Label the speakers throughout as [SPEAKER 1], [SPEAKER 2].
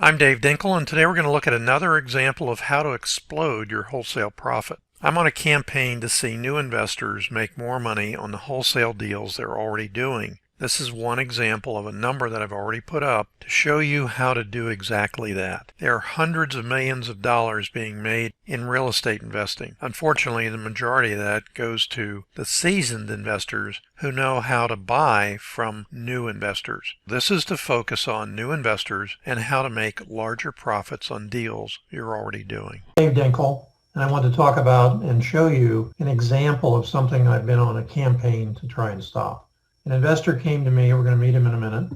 [SPEAKER 1] I'm Dave Dinkle, and today we're going to look at another example of how to explode your wholesale profit. I'm on a campaign to see new investors make more money on the wholesale deals they're already doing. This is one example of a number that I've already put up to show you how to do exactly that. There are hundreds of millions of dollars being made in real estate investing. Unfortunately, the majority of that goes to the seasoned investors who know how to buy from new investors. This is to focus on new investors and how to make larger profits on deals you're already doing.
[SPEAKER 2] Dave Dinkle, and I want to talk about and show you an example of something I've been on a campaign to try and stop. An investor came to me, we're going to meet him in a minute,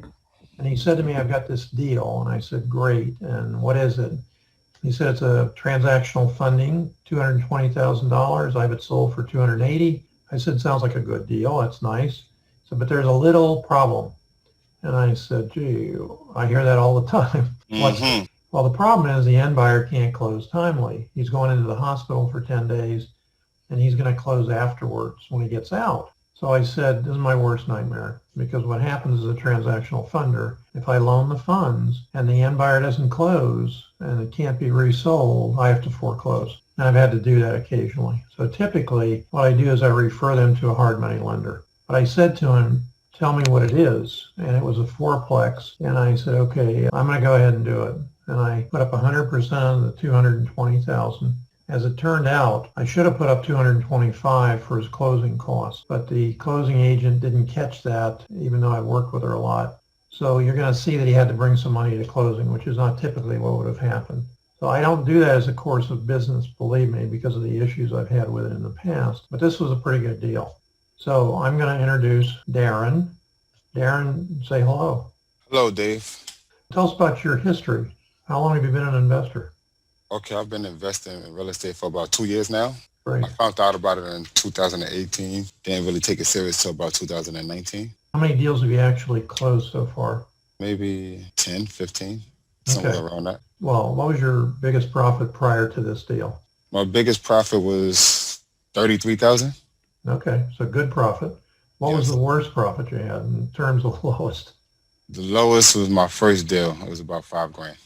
[SPEAKER 2] and he said to me, I've got this deal. And I said, great. And what is it? He said, it's a transactional funding, $220,000. I have it sold for $280,000. I said, sounds like a good deal. That's nice. He said, but there's a little problem. And I said, gee, I hear that all the time.
[SPEAKER 3] Mm-hmm.
[SPEAKER 2] Well, the problem is the end buyer can't close timely. He's going into the hospital for 10 days, and he's going to close afterwards when he gets out. So I said, this is my worst nightmare, because what happens as a transactional funder, if I loan the funds and the end buyer doesn't close and it can't be resold, I have to foreclose. And I've had to do that occasionally. So typically what I do is I refer them to a hard money lender. But I said to him, tell me what it is. And it was a fourplex. And I said, okay, I'm going to go ahead and do it. And I put up 100% of the 220,000. As it turned out, I should have put up 225 for his closing costs, but the closing agent didn't catch that, even though I worked with her a lot. So you're going to see that he had to bring some money to closing, which is not typically what would have happened. So I don't do that as a course of business, believe me, because of the issues I've had with it in the past. But this was a pretty good deal. So I'm going to introduce Darren. Darren, say hello.
[SPEAKER 3] Hello, Dave.
[SPEAKER 2] Tell us about your history. How long have you been an investor?
[SPEAKER 3] Okay, I've been investing in real estate for about 2 years now.
[SPEAKER 2] Great.
[SPEAKER 3] I found out about it in 2018. Didn't really take it serious till about 2019.
[SPEAKER 2] How many deals have you actually closed so far?
[SPEAKER 3] Maybe 10, 15, somewhere around that.
[SPEAKER 2] Well, what was your biggest profit prior to this deal?
[SPEAKER 3] My biggest profit was $33,000.
[SPEAKER 2] Okay, so good profit. What was the worst profit you had in terms of lowest?
[SPEAKER 3] The lowest was my first deal. It was about $5,000.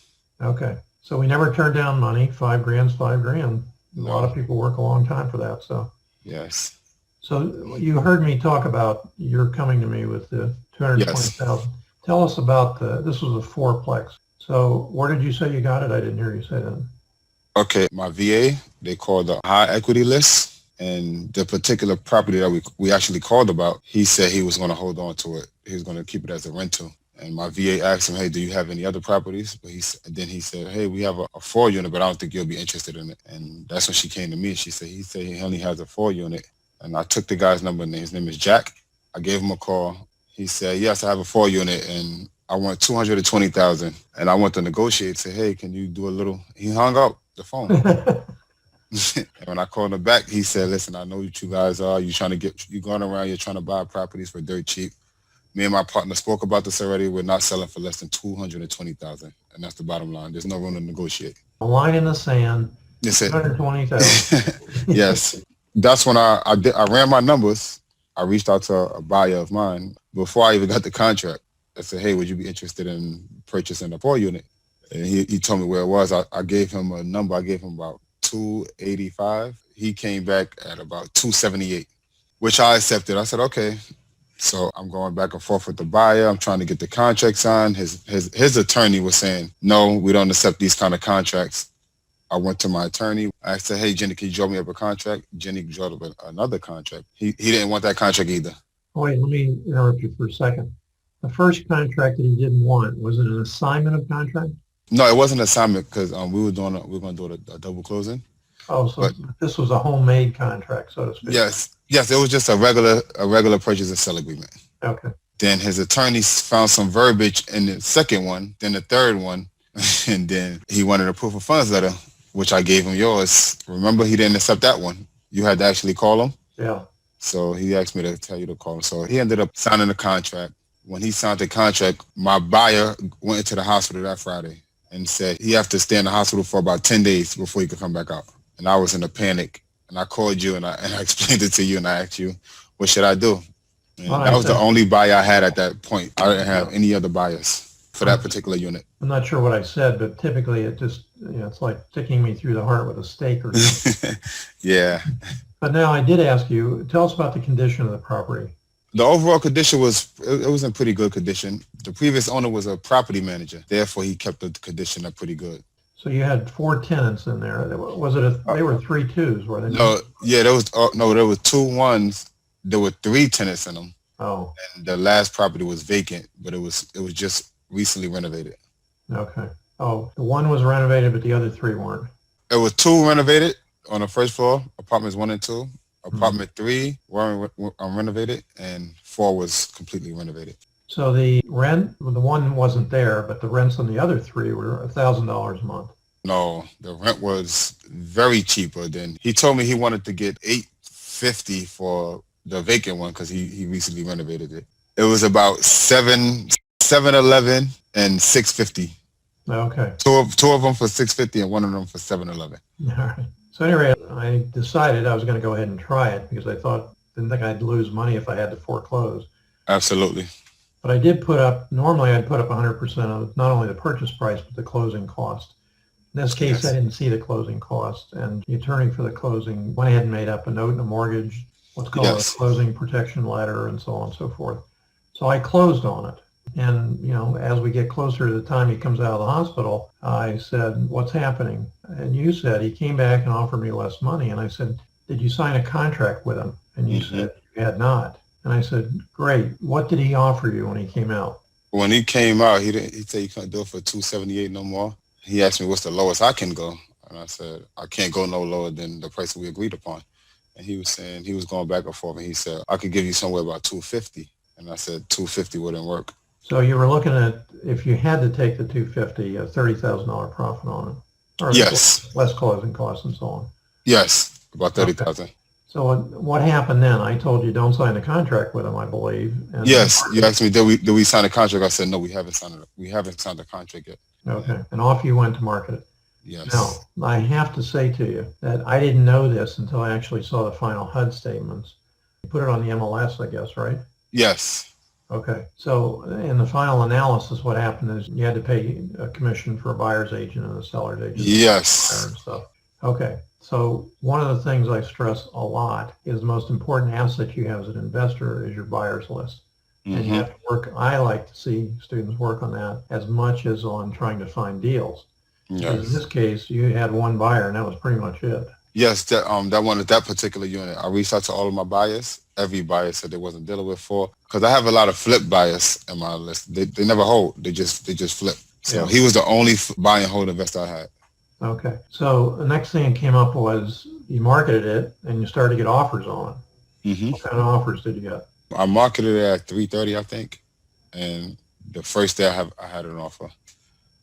[SPEAKER 2] Okay, so we never turned down money. $5,000's $5,000. A lot of people work a long time for that. So
[SPEAKER 3] yes.
[SPEAKER 2] So you heard me talk about you're coming to me with the 220,000. Tell us about this was a fourplex. So where did you say you got it? I didn't hear you say that.
[SPEAKER 3] Okay, my VA, they called the high equity list. And the particular property that we actually called about, he said he was going to hold on to it. He was going to keep it as a rental. And my VA asked him, hey, do you have any other properties? But then he said, hey, we have a 4-unit, but I don't think you'll be interested in it. And that's when she came to me. He said he only has a 4-unit. And I took the guy's number, and his name is Jack. I gave him a call. He said, yes, I have a 4-unit, and I want 220,000. And I went to negotiate, say, hey, can you do a little? He hung up the phone. And when I called him back, he said, listen, I know what you guys are. You're going around, you're trying to buy properties for dirt cheap. Me and my partner spoke about this already. We're not selling for less than 220,000. And that's the bottom line. There's no room to negotiate.
[SPEAKER 2] A line in the sand,
[SPEAKER 3] That's it.
[SPEAKER 2] 220,000.
[SPEAKER 3] Yes. That's when I ran my numbers. I reached out to a buyer of mine before I even got the contract. I said, hey, would you be interested in purchasing a 4-unit? And he told me where it was. I gave him a number. I gave him about 285. He came back at about 278, which I accepted. I said, okay. So I'm going back and forth with the buyer. I'm trying to get the contract signed. His attorney was saying, no, we don't accept these kind of contracts. I went to my attorney. I said, hey, Jenny, can you draw me up a contract? Jenny drew up another contract. He didn't want that contract either.
[SPEAKER 2] Wait, let me interrupt you for a second. The first contract that he didn't want, was it an assignment of contract?
[SPEAKER 3] No, it wasn't an assignment because we were going to do a double closing.
[SPEAKER 2] Oh, so this was a homemade contract, so to speak.
[SPEAKER 3] Yes, it was just a regular purchase and sell agreement.
[SPEAKER 2] Okay.
[SPEAKER 3] Then his attorney found some verbiage in the second one, then the third one, and then he wanted a proof of funds letter, which I gave him yours. Remember, he didn't accept that one. You had to actually call him.
[SPEAKER 2] Yeah.
[SPEAKER 3] So he asked me to tell you to call him. So he ended up signing the contract. When he signed the contract, my buyer went into the hospital that Friday and said he had to stay in the hospital for about 10 days before he could come back out. And I was in a panic. And I called you and I explained it to you and I asked you, what should I do? And that was the only buyer I had at that point. I didn't have any other buyers. for that particular unit.
[SPEAKER 2] I'm not sure what I said, but typically it just, it's like sticking me through the heart with a stake or something.
[SPEAKER 3] Yeah.
[SPEAKER 2] But now I did ask you, tell us about the condition of the property.
[SPEAKER 3] The overall condition it was in pretty good condition. The previous owner was a property manager. Therefore, he kept the condition up pretty good.
[SPEAKER 2] So you had 4 tenants in there. They were 3 2s, were they?
[SPEAKER 3] No, yeah, there were 2 1s. There were 3 tenants in them.
[SPEAKER 2] Oh,
[SPEAKER 3] And the last property was vacant, but it was just recently renovated.
[SPEAKER 2] okay. Oh, the one was renovated, but the other 3 weren't.
[SPEAKER 3] It was 2 renovated on the first floor, apartments 1 and 2. Apartment 3 were renovated, and 4 was completely renovated.
[SPEAKER 2] So the rent, the one wasn't there, but the rents on the other 3 were $1,000 a month.
[SPEAKER 3] No, the rent was very cheaper than he told me. He wanted to get $850 for the vacant one because he recently renovated it. It was about $711 and $650.
[SPEAKER 2] Okay.
[SPEAKER 3] Two of them for $650 and one of them for $711.
[SPEAKER 2] All right. So anyway, I decided I was going to go ahead and try it because I didn't think I'd lose money if I had to foreclose.
[SPEAKER 3] Absolutely.
[SPEAKER 2] But I did normally I'd put up 100% of not only the purchase price, but the closing cost. In this case,
[SPEAKER 3] Yes.
[SPEAKER 2] I didn't see the closing cost, and the attorney for the closing went ahead and made up a note and a mortgage, what's called
[SPEAKER 3] Yes.
[SPEAKER 2] a closing protection letter, and so on and so forth. So I closed on it. And, as we get closer to the time he comes out of the hospital, I said, what's happening? And you said he came back and offered me less money. And I said, did you sign a contract with him? And you said you had not. And I said, great. What did he offer you when he came out?
[SPEAKER 3] When he came out, he said he couldn't do it for $278 no more. He asked me what's the lowest I can go. And I said, I can't go no lower than the price we agreed upon. And he was saying, he was going back and forth, and he said, I could give you somewhere about $250. And I said, $250 wouldn't work.
[SPEAKER 2] So you were looking at, if you had to take the $250, a $30,000 profit on it. Or
[SPEAKER 3] Yes.
[SPEAKER 2] less closing costs and so on.
[SPEAKER 3] Yes, about $30,000.
[SPEAKER 2] Okay. So what happened then? I told you don't sign the contract with him, I believe. And
[SPEAKER 3] Yes, you asked me, did we sign a contract? I said, no, we haven't signed it. We haven't signed the contract yet.
[SPEAKER 2] Okay. And off you went to market it.
[SPEAKER 3] Yes.
[SPEAKER 2] Now, I have to say to you that I didn't know this until I actually saw the final HUD statements. You put it on the MLS, I guess, right?
[SPEAKER 3] Yes.
[SPEAKER 2] Okay. So in the final analysis, what happened is you had to pay a commission for a buyer's agent and a seller's agent.
[SPEAKER 3] Yes.
[SPEAKER 2] And stuff. Okay. So one of the things I stress a lot is the most important asset you have as an investor is your buyer's list. And you have to work, I like to see students work on that as much as on trying to find deals. Because in
[SPEAKER 3] Yes.
[SPEAKER 2] this case, you had one buyer and that was pretty much it.
[SPEAKER 3] Yes, that particular unit. I reached out to all of my buyers. Every buyer said they wasn't dealing with because I have a lot of flip buyers in my list. They never hold. They just flip. So
[SPEAKER 2] Yeah.
[SPEAKER 3] he was the only buy and hold investor I had.
[SPEAKER 2] Okay. So the next thing that came up was you marketed it and you started to get offers on it.
[SPEAKER 3] Hmm.
[SPEAKER 2] What kind of offers did you get?
[SPEAKER 3] I marketed it at $330, I think, and the first day I had an offer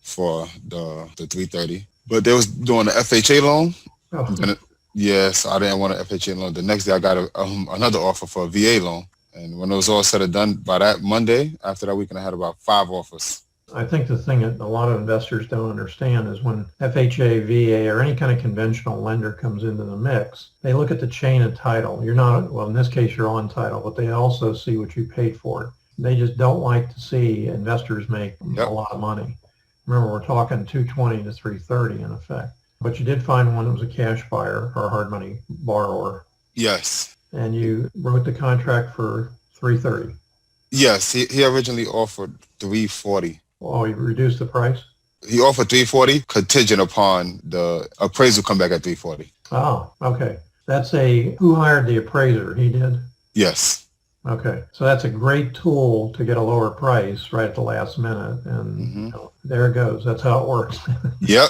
[SPEAKER 3] for the $330. But they was doing the FHA loan.
[SPEAKER 2] Oh,
[SPEAKER 3] Yes, I didn't want an FHA loan. The next day I got another offer for a VA loan. And when it was all said and done, by that Monday, after that weekend, I had about 5 offers.
[SPEAKER 2] I think the thing that a lot of investors don't understand is when FHA, VA, or any kind of conventional lender comes into the mix, they look at the chain of title. You're not, well, in this case, you're on title, but they also see what you paid for it. They just don't like to see investors make a lot of money. Remember, we're talking 220 to 330 in effect. But you did find one that was a cash buyer or a hard money borrower.
[SPEAKER 3] Yes.
[SPEAKER 2] And you wrote the contract for 330.
[SPEAKER 3] Yes, he originally offered 340.
[SPEAKER 2] Oh, you reduced the price?
[SPEAKER 3] He offered 340 contingent upon the appraisal come back at 340.
[SPEAKER 2] Oh, okay. Who hired the appraiser? He did?
[SPEAKER 3] Yes.
[SPEAKER 2] Okay. So that's a great tool to get a lower price right at the last minute. And there it goes. That's how it works.
[SPEAKER 3] Yep.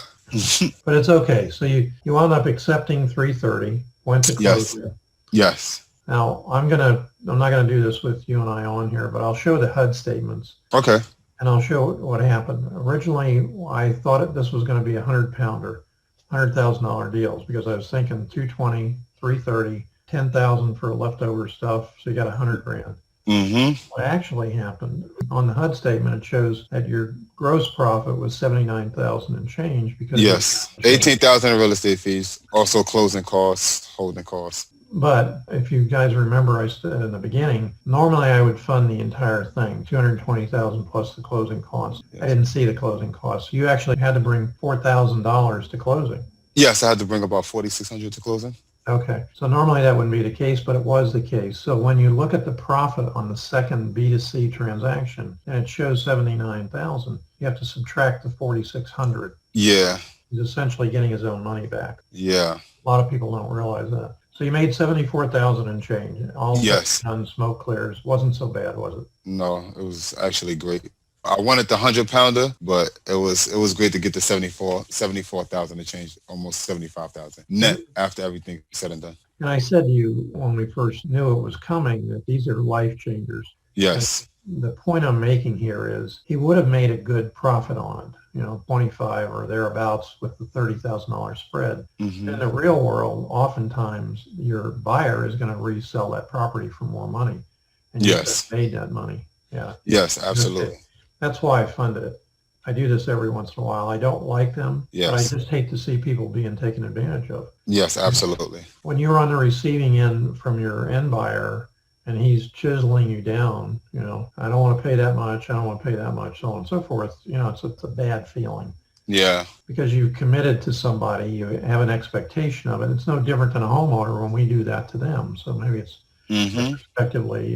[SPEAKER 2] But it's okay. So you wound up accepting 330, went to closure.
[SPEAKER 3] Yes.
[SPEAKER 2] Now I'm not gonna do this with you and I on here, but I'll show the HUD statements.
[SPEAKER 3] Okay.
[SPEAKER 2] And I'll show what happened. Originally, I thought this was going to be a 100-pounder, $100,000 deals because I was thinking 220, 330, 10,000 for leftover stuff. So you got $100,000.
[SPEAKER 3] Mm-hmm.
[SPEAKER 2] What actually happened on the HUD statement, it shows that your gross profit was 79,000 and change because
[SPEAKER 3] Yes. 18,000 in real estate fees, also closing costs, holding costs.
[SPEAKER 2] But if you guys remember, I said in the beginning, normally I would fund the entire thing, 220,000 plus the closing costs. I
[SPEAKER 3] Yes.
[SPEAKER 2] didn't see the closing costs. You actually had to bring $4,000 to closing.
[SPEAKER 3] Yes, I had to bring about 4,600 to closing.
[SPEAKER 2] Okay, so normally that wouldn't be the case, but it was the case. So when you look at the profit on the second B2C transaction and it shows 79,000, you have to subtract the 4,600.
[SPEAKER 3] Yeah.
[SPEAKER 2] He's essentially getting his own money back.
[SPEAKER 3] Yeah.
[SPEAKER 2] A lot of people don't realize that. So you made 74,000 and change. All
[SPEAKER 3] Yes.
[SPEAKER 2] done, smoke clears. Wasn't so bad, was it?
[SPEAKER 3] No, it was actually great. I wanted the 100-pounder, but it was great to get the 74,000 to change, almost 75,000 net after everything said and done.
[SPEAKER 2] And I said to you when we first knew it was coming that these are life changers.
[SPEAKER 3] Yes.
[SPEAKER 2] And the point I'm making here is he would have made a good profit on it, 25 or thereabouts with the $30,000 spread.
[SPEAKER 3] Mm-hmm.
[SPEAKER 2] In the real world, oftentimes your buyer is going to resell that property for more money. And you
[SPEAKER 3] Yes.
[SPEAKER 2] made that money. Yeah.
[SPEAKER 3] Yes, absolutely.
[SPEAKER 2] That's why I funded it. I do this every once in a while. I don't like them,
[SPEAKER 3] Yes.
[SPEAKER 2] but I just hate to see people being taken advantage of.
[SPEAKER 3] Yes, absolutely.
[SPEAKER 2] When you're on the receiving end from your end buyer and he's chiseling you down, I don't want to pay that much, I don't want to pay that much, so on and so forth, it's a bad feeling.
[SPEAKER 3] Yeah.
[SPEAKER 2] Because you've committed to somebody, you have an expectation of it. It's no different than a homeowner when we do that to them. So maybe it's respectively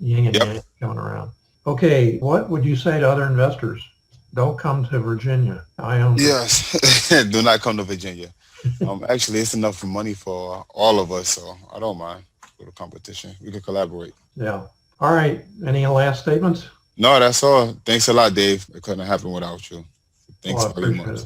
[SPEAKER 2] yin and yang coming around. Okay, what would you say to other investors? Don't come to Virginia. I own.
[SPEAKER 3] Yes. Do not come to Virginia. Actually, it's enough money for all of us, so I don't mind with a competition. We can collaborate.
[SPEAKER 2] Yeah. All right. Any last statements?
[SPEAKER 3] No, that's all. Thanks a lot, Dave. It couldn't happen without you. Thanks very much.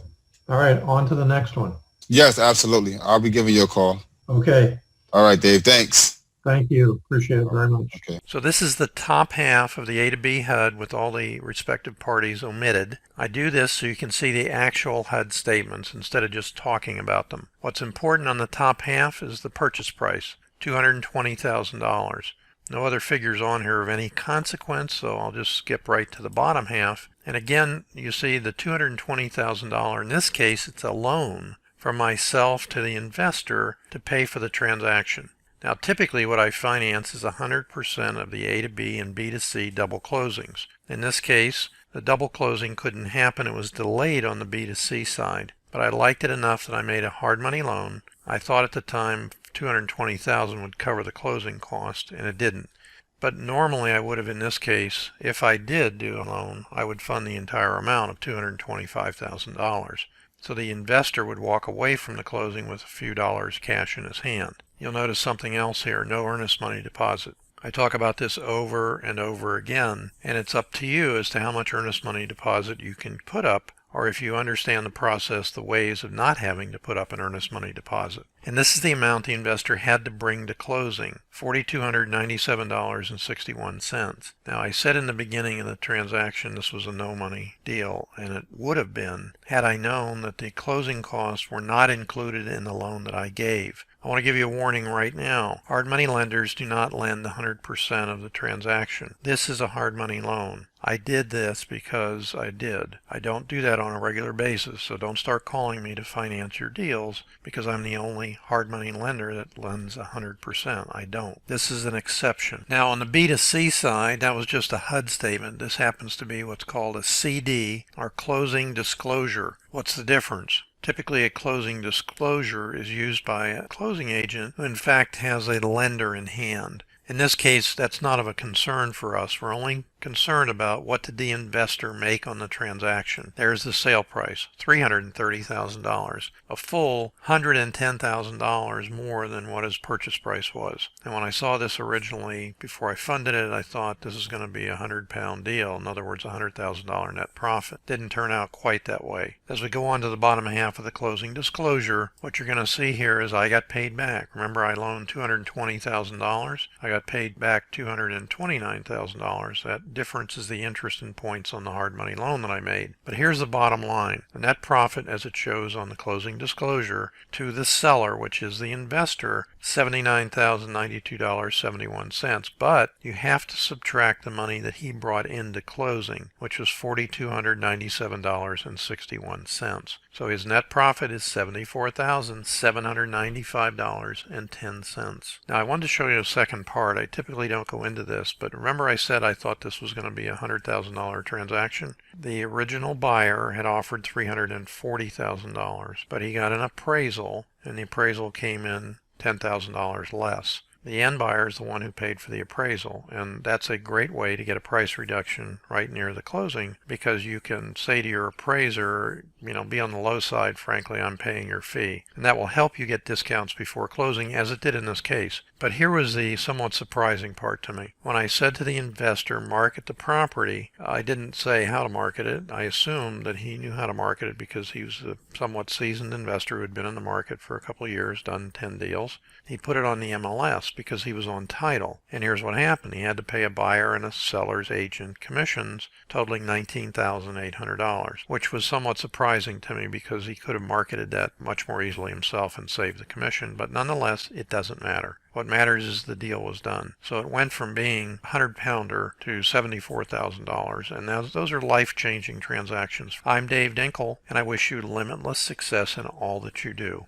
[SPEAKER 2] All right. On to the next one.
[SPEAKER 3] Yes, absolutely. I'll be giving you a call.
[SPEAKER 2] Okay.
[SPEAKER 3] All right, Dave. Thanks.
[SPEAKER 2] Thank you. Appreciate it very much.
[SPEAKER 3] Okay.
[SPEAKER 1] So this is the top half of the A to B HUD with all the respective parties omitted. I do this so you can see the actual HUD statements instead of just talking about them. What's important on the top half is the purchase price, $220,000. No other figures on here of any consequence, so I'll just skip right to the bottom half. And again, you see the $220,000. In this case, it's a loan from myself to the investor to pay for the transaction. Now, typically what I finance is 100% of the A to B and B to C double closings. In this case, the double closing couldn't happen. It was delayed on the B to C side. But I liked it enough that I made a hard money loan. I thought at the time $220,000 would cover the closing cost, and it didn't. But normally I would have in this case, if I did do a loan, I would fund the entire amount of $225,000. So the investor would walk away from the closing with a few dollars cash in his hand. You'll notice something else here, no earnest money deposit. I talk about this over and over again, and it's up to you as to how much earnest money deposit you can put up, or if you understand the process, the ways of not having to put up an earnest money deposit. And this is the amount the investor had to bring to closing, $4,297.61. Now, I said in the beginning of the transaction this was a no-money deal, and it would have been had I known that the closing costs were not included in the loan that I gave. I want to give you a warning right now. Hard money lenders do not lend 100% of the transaction. This is a hard money loan. I did this because I did. I don't do that on a regular basis, so don't start calling me to finance your deals because I'm the only hard money lender that lends 100%. I don't. This is an exception. Now on the B2C side, that was just a HUD statement. This happens to be what's called a CD, or closing disclosure. What's the difference? Typically, a closing disclosure is used by a closing agent who in fact has a lender in hand. In this case, that's not of a concern for us. We're only concerned about what did the investor make on the transaction. There's the sale price, $330,000, a full $110,000 more than what his purchase price was. And when I saw this originally, before I funded it, I thought this is going to be a £100 deal. In other words, $100,000 net profit. Didn't turn out quite that way. As we go on to the bottom half of the closing disclosure, what you're going to see here is I got paid back. Remember, I loaned $220,000. I got paid back $229,000. That difference is the interest and points on the hard money loan that I made. But here's the bottom line. The net profit, as it shows on the closing disclosure, to the seller, which is the investor, $79,092.71, but you have to subtract the money that he brought into closing, which was $4,297.61. So his net profit is $74,795.10. Now I wanted to show you a second part. I typically don't go into this, but remember I said I thought this was going to be a $100,000 transaction? The original buyer had offered $340,000, but he got an appraisal, and the appraisal came in $10,000 less. The end buyer is the one who paid for the appraisal, and that's a great way to get a price reduction right near the closing, because you can say to your appraiser, be on the low side, frankly, I'm paying your fee. And that will help you get discounts before closing, as it did in this case. But here was the somewhat surprising part to me. When I said to the investor, market the property, I didn't say how to market it. I assumed that he knew how to market it because he was a somewhat seasoned investor who had been in the market for a couple of years, done 10 deals. He put it on the MLS because he was on title. And here's what happened. He had to pay a buyer and a seller's agent commissions totaling $19,800, which was somewhat surprising to me because he could have marketed that much more easily himself and saved the commission. But nonetheless, it doesn't matter. What matters is the deal was done. So it went from being a 100-pounder to $74,000. And those are life-changing transactions. I'm Dave Dinkle, and I wish you limitless success in all that you do.